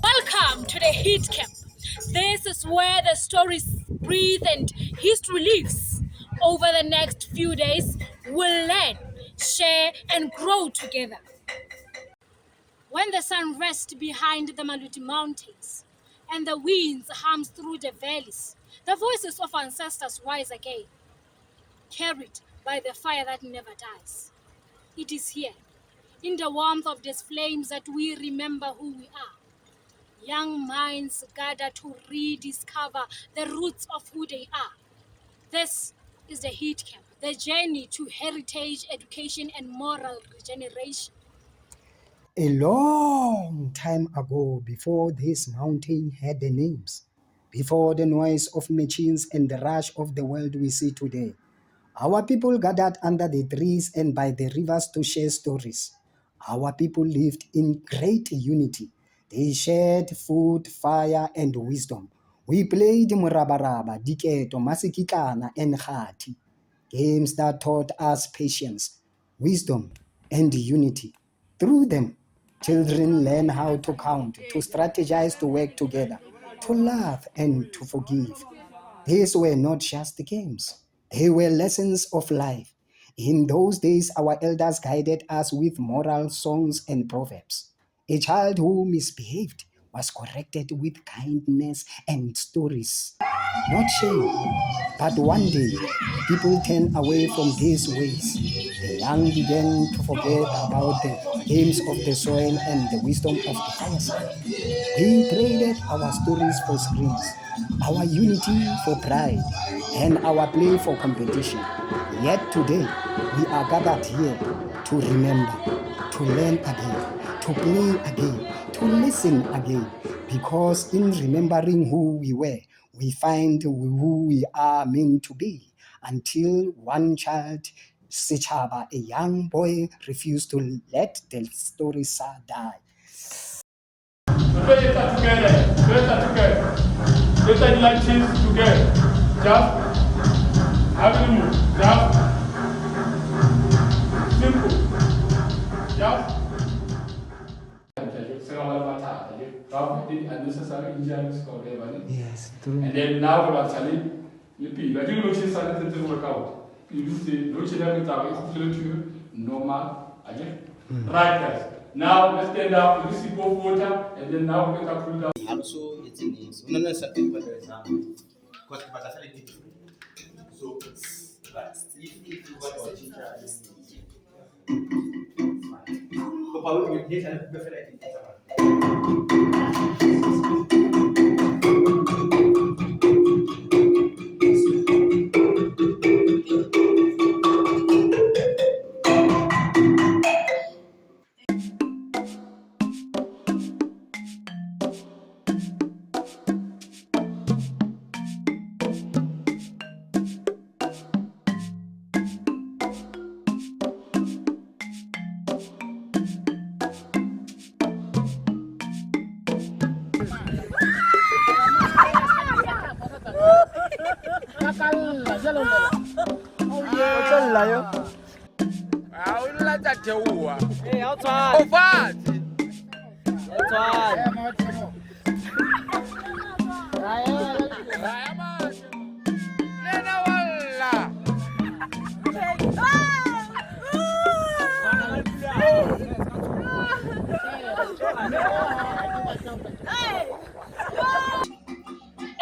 Welcome to the Heat Camp. This is where the stories breathe and history lives. Over the next few days, we'll learn, share, and grow together. When the sun rests behind the Maluti Mountains and the winds hums through the valleys, the voices of ancestors rise again, carried by the fire that never dies. It is here, in the warmth of these flames, that we remember who we are. Young minds gather to rediscover the roots of who they are. This is the Heat Camp, the journey to heritage, education, and moral regeneration. A long time ago, before this mountain had the names, before the noise of machines and the rush of the world we see today, our people gathered under the trees and by the rivers to share stories. Our people lived in great unity. They shared food, fire, and wisdom. We played murabaraba, diketo, masikitana, and khati, games that taught us patience, wisdom, and unity. Through them, children learn how to count, to strategize, to work together, to laugh, and to forgive. These were not just games, they were lessons of life. In those days, our elders guided us with moral songs and proverbs. A child who misbehaved was corrected with kindness and stories, not shame. But one day, people turned away from these ways. The young began to forget about the games of the soil and the wisdom of the fireside. We traded our stories for screens, our unity for pride, and our play for competition. Yet today, we are gathered here to remember, to learn again, to play again, to listen again. Because in remembering who we were, we find who we are meant to be. Until one child, Sichaba, a young boy, refused to let the story die. Let's start together. Let's start like cheese together. Just having move. Just simple. Just. Yes, true. And then now we're actually I think no change started to work out. You see, no change that normal. Right, guys. Now let's stand up, let's sip of water, and then now we're going to cool down. Also, it's in this. No, no, something for example. Because that's a so, but if you want to teach us, so probably we need to prefer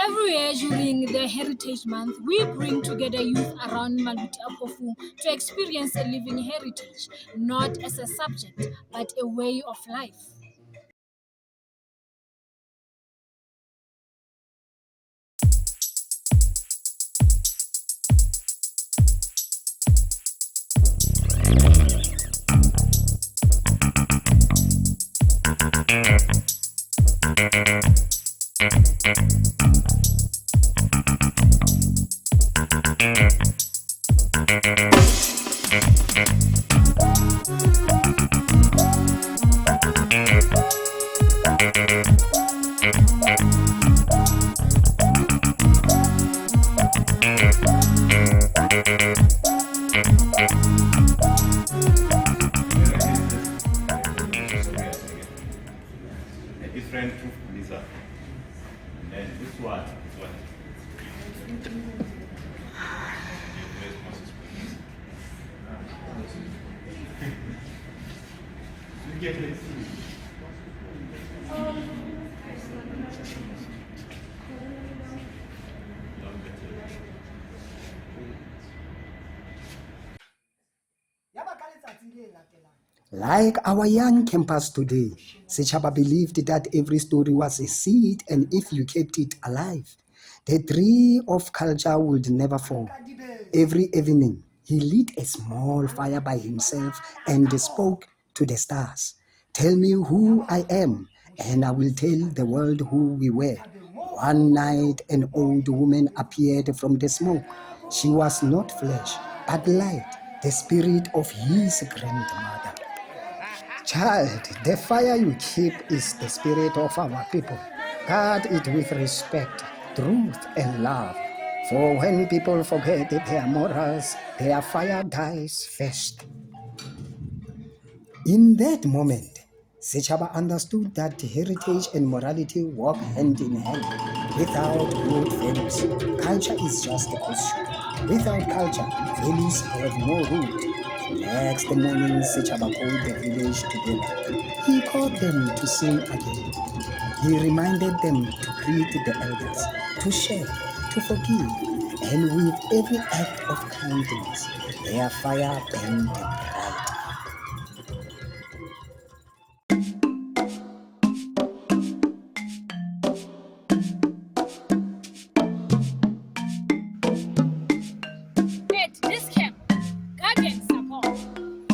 Every year during the Heritage Month, we bring together youth around Maluti Apofu to experience a living heritage, not as a subject, but a way of life. A different truth blizzard. And then this one is what? You get it. Like our young campus today, Sechaba believed that every story was a seed, and if you kept it alive, the tree of culture would never fall. Every evening, he lit a small fire by himself and spoke to the stars. Tell me who I am, and I will tell the world who we were. One night, an old woman appeared from the smoke. She was not flesh, but light, the spirit of his grandmother. Child, the fire you keep is the spirit of our people. Guard it with respect, truth, and love. For when people forget their morals, their fire dies first. In that moment, Sechaba understood that heritage and morality walk hand in hand. Without good values, culture is just a costume. Without culture, values have no root. Next morning, Sechaba called the village together. He called them to sing again. He reminded them to greet the elders, to share, to forgive, and with every act of kindness, their fire burned bright. At this camp, guardians support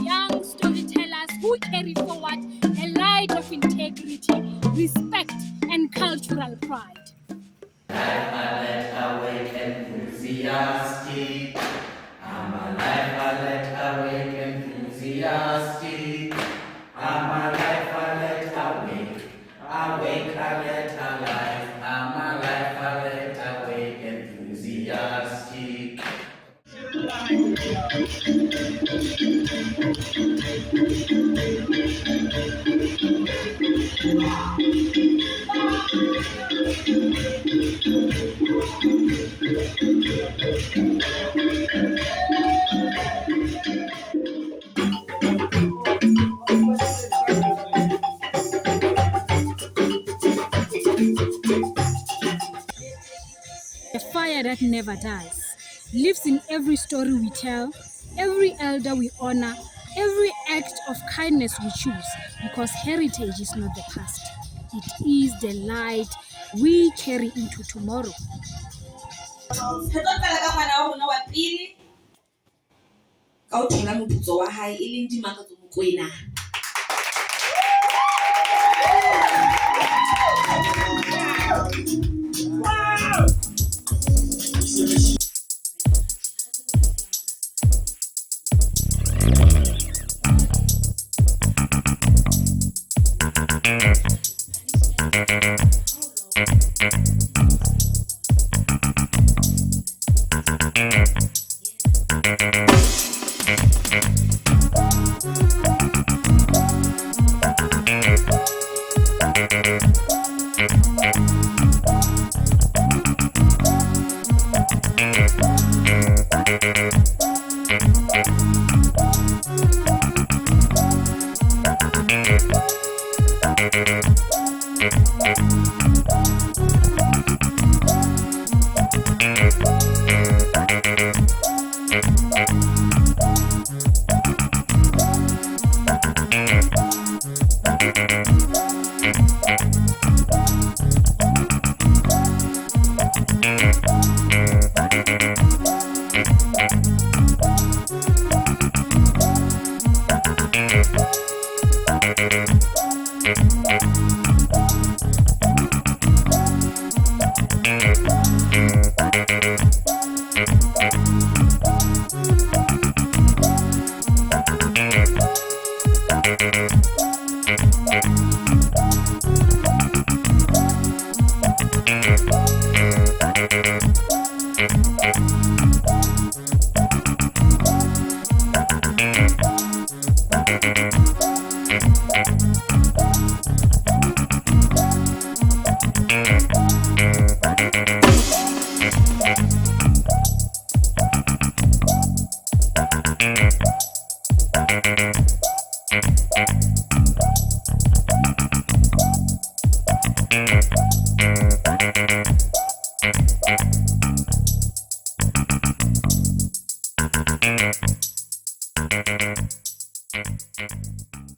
young storytellers who carry forward a light of integrity, respect, and cultural pride. Awake enthusiastic. I'm alive, awake enthusiastic. I'm alive, awake. Awake, alive. I'm alive, awake enthusiastic. The fire that never dies lives in every story we tell, every elder we honor, every act of kindness we choose, because heritage is not the past. It is the light we carry into tomorrow. Re tlo qala ka ngwana wa rona wa pele ka ho thola moputso wa hae e leng Dimakatso Mokoena. Wow.